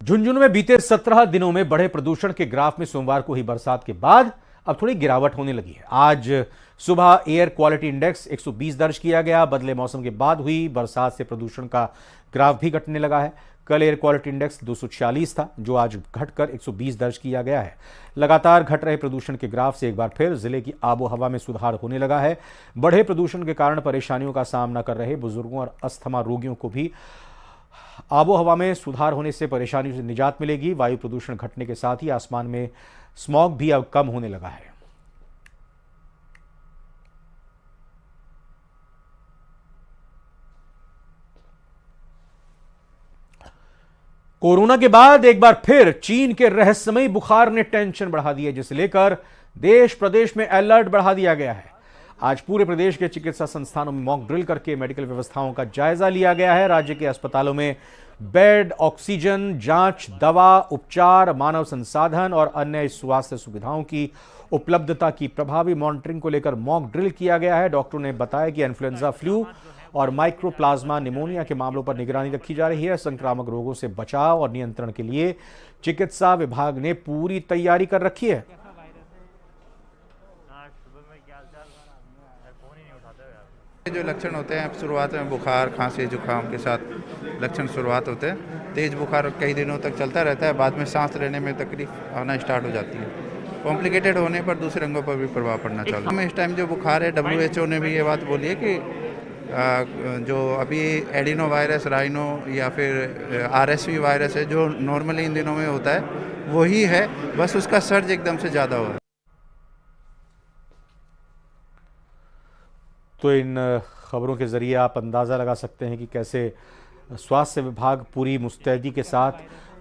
झुंझुनू में बीते 17 दिनों में बढ़े प्रदूषण के ग्राफ में सोमवार को ही बरसात के बाद अब थोड़ी गिरावट होने लगी है। आज सुबह एयर क्वालिटी इंडेक्स 120 दर्ज किया गया। बदले मौसम के बाद हुई बरसात से प्रदूषण का ग्राफ भी घटने लगा है। कल एयर क्वालिटी इंडेक्स 246 था, जो आज घटकर 120 दर्ज किया गया है। लगातार घट रहे प्रदूषण के ग्राफ से एक बार फिर जिले की आबो हवा में सुधार होने लगा है। बढ़े प्रदूषण के कारण परेशानियों का सामना कर रहे बुजुर्गों और अस्थमा रोगियों को भी आबो हवा में सुधार होने से परेशानियों से निजात मिलेगी। वायु प्रदूषण घटने के साथ ही आसमान में स्मॉग भी अब कम होने लगा है। कोरोना के बाद एक बार फिर चीन के रहस्यमयी बुखार ने टेंशन बढ़ा दी है, जिसे लेकर देश प्रदेश में अलर्ट बढ़ा दिया गया है। आज पूरे प्रदेश के चिकित्सा संस्थानों में मॉक ड्रिल करके मेडिकल व्यवस्थाओं का जायजा लिया गया है। राज्य के अस्पतालों में बेड, ऑक्सीजन, जांच, दवा, उपचार, मानव संसाधन और अन्य स्वास्थ्य सुविधाओं की उपलब्धता की प्रभावी मॉनिटरिंग को लेकर मॉक ड्रिल किया गया है। डॉक्टरों ने बताया कि इन्फ्लुएंजा फ्लू और माइक्रोप्लाज्मा निमोनिया के मामलों पर निगरानी रखी जा रही है। संक्रामक रोगों से बचाव और नियंत्रण के लिए चिकित्सा विभाग ने पूरी तैयारी कर रखी है। जो लक्षण होते हैं शुरुआत में बुखार, खांसी, जुकाम के साथ लक्षण शुरुआत होते हैं। तेज बुखार कई दिनों तक चलता रहता है, बाद में सांस लेने में तकलीफ आना स्टार्ट हो जाती है। कॉम्प्लिकेटेड होने पर दूसरे अंगों पर भी प्रभाव पड़ना चालू है। इस टाइम जो बुखार है, WHO ने भी ये बात बोली है कि जो अभी एडिनो वायरस, राइनो या फिर RSV वायरस है, जो नॉर्मली इन दिनों में होता है वही है, बस उसका सर्ज एकदम से ज़्यादा हुआ है। तो इन खबरों के जरिए आप अंदाज़ा लगा सकते हैं कि कैसे स्वास्थ्य विभाग पूरी मुस्तैदी के साथ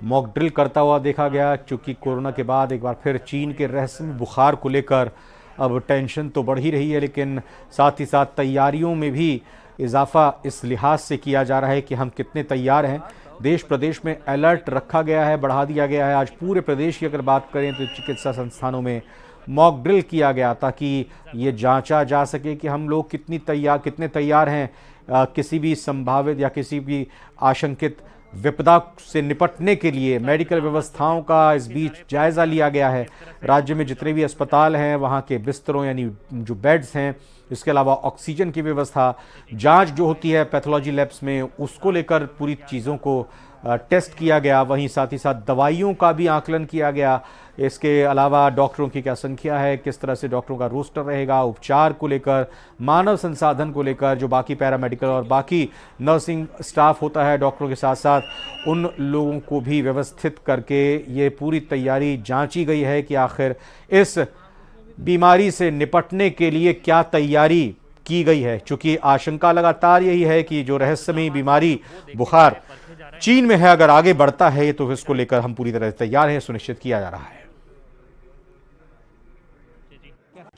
मॉक ड्रिल करता हुआ देखा गया। चूंकि कोरोना के बाद एक बार फिर चीन के रहस्यमय बुखार को लेकर अब टेंशन तो बढ़ ही रही है, लेकिन साथ ही साथ तैयारियों में भी इजाफा इस लिहाज से किया जा रहा है कि हम कितने तैयार हैं। देश प्रदेश में अलर्ट रखा गया है, बढ़ा दिया गया है। आज पूरे प्रदेश की अगर बात करें तो चिकित्सा संस्थानों में मॉक ड्रिल किया गया ताकि ये जांचा जा सके कि हम लोग कितने तैयार हैं किसी भी संभावित या किसी भी आशंकित विपदा से निपटने के लिए। मेडिकल व्यवस्थाओं का इस बीच जायजा लिया गया है। राज्य में जितने भी अस्पताल हैं वहाँ के बिस्तरों यानी जो बेड्स हैं, इसके अलावा ऑक्सीजन की व्यवस्था, जांच जो होती है पैथोलॉजी लैब्स में, उसको लेकर पूरी चीज़ों को टेस्ट किया गया। वहीं साथ ही साथ दवाइयों का भी आकलन किया गया। इसके अलावा डॉक्टरों की क्या संख्या है, किस तरह से डॉक्टरों का रोस्टर रहेगा, उपचार को लेकर, मानव संसाधन को लेकर, जो बाकी पैरामेडिकल और बाकी नर्सिंग स्टाफ होता है डॉक्टरों के साथ साथ, उन लोगों को भी व्यवस्थित करके ये पूरी तैयारी जांची गई है कि आखिर इस बीमारी से निपटने के लिए क्या तैयारी की गई है। चूंकि आशंका लगातार यही है कि जो रहस्यमयी बीमारी बुखार चीन में है, अगर आगे बढ़ता है तो इसको लेकर हम पूरी तरह से तैयार हैं, सुनिश्चित किया जा रहा है।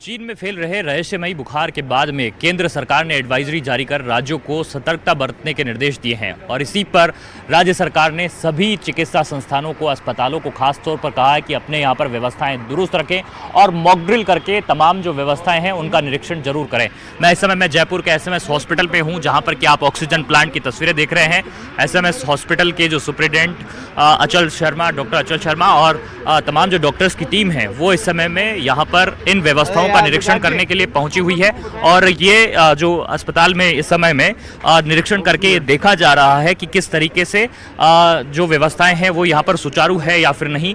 चीन में फैल रहे रहस्यमयी बुखार के बाद में केंद्र सरकार ने एडवाइजरी जारी कर राज्यों को सतर्कता बरतने के निर्देश दिए हैं और इसी पर राज्य सरकार ने सभी चिकित्सा संस्थानों को, अस्पतालों को खास तौर पर कहा है कि अपने यहाँ पर व्यवस्थाएं दुरुस्त रखें और मॉक ड्रिल करके तमाम जो व्यवस्थाएं हैं उनका निरीक्षण जरूर करें। इस समय मैं जयपुर के SMS हॉस्पिटल पे हूँ, जहाँ पर कि आप ऑक्सीजन प्लांट की तस्वीरें देख रहे हैं। SMS हॉस्पिटल के जो सुप्रिटेंडेंट अचल शर्मा, डॉक्टर अचल शर्मा और तमाम जो डॉक्टर्स की टीम है वो इस समय में यहाँ पर इन व्यवस्थाओं का निरीक्षण करने के लिए पहुंची हुई है। और ये जो अस्पताल में इस समय में निरीक्षण करके देखा जा रहा है कि किस तरीके से जो व्यवस्थाएं हैं वो यहाँ पर सुचारू है या फिर नहीं।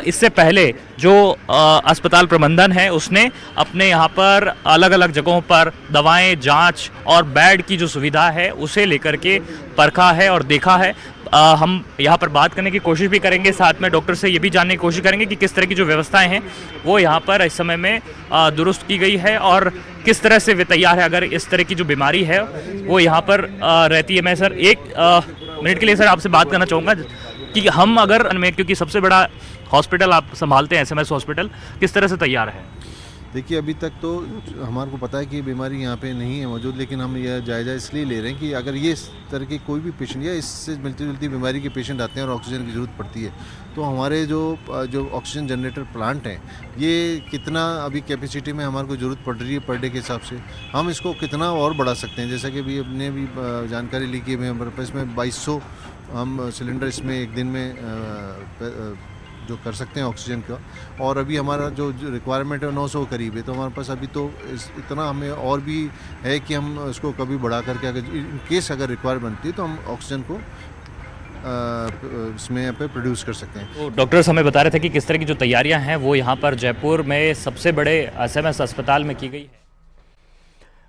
इससे पहले जो अस्पताल प्रबंधन है उसने अपने यहाँ पर अलग अलग जगहों पर दवाएं, जांच और बेड की जो सुविधा है उसे लेकर के परखा है और देखा है। हम यहाँ पर बात करने की कोशिश भी करेंगे, साथ में डॉक्टर से ये भी जानने की कोशिश करेंगे कि किस तरह की जो व्यवस्थाएं हैं वो यहाँ पर इस समय में दुरुस्त की गई है और किस तरह से वे तैयार है अगर इस तरह की जो बीमारी है वो यहाँ पर रहती है। मैं सर एक मिनट के लिए सर आपसे बात करना चाहूँगा कि हम अगर क्योंकि सबसे बड़ा हॉस्पिटल आप संभालते हैं SMS हॉस्पिटल, किस तरह से तैयार है? देखिए, अभी तक तो हमारे को पता है कि बीमारी यहाँ पे नहीं है मौजूद, लेकिन हम यह जायज़ा इसलिए ले रहे हैं कि अगर ये इस तरह की कोई भी पेशेंट या इससे मिलती जुलती बीमारी के पेशेंट आते हैं और ऑक्सीजन की ज़रूरत पड़ती है, तो हमारे जो ऑक्सीजन जनरेटर प्लांट हैं ये कितना अभी कैपेसिटी में हमारे को ज़रूरत पड़ रही है पर डे के हिसाब से, हम इसको कितना और बढ़ा सकते हैं। जैसा कि अभी अपने जानकारी ली कि हमारे पास में 2200 हम सिलेंडर इसमें एक दिन में जो कर सकते हैं ऑक्सीजन का। और अभी हमारा जो रिक्वायरमेंट है 900 करीब है, तो हमारे पास अभी तो इतना हमें और भी है कि हम इसको कभी बढ़ा करके अगर इन केस अगर रिक्वायरमेंट बनती है तो हम ऑक्सीजन को इसमें यहाँ पे प्रोड्यूस कर सकते हैं। तो डॉक्टर्स हमें बता रहे थे कि किस तरह की जो तैयारियां हैं वो यहाँ पर जयपुर में सबसे बड़े SMS अस्पताल में की गई है।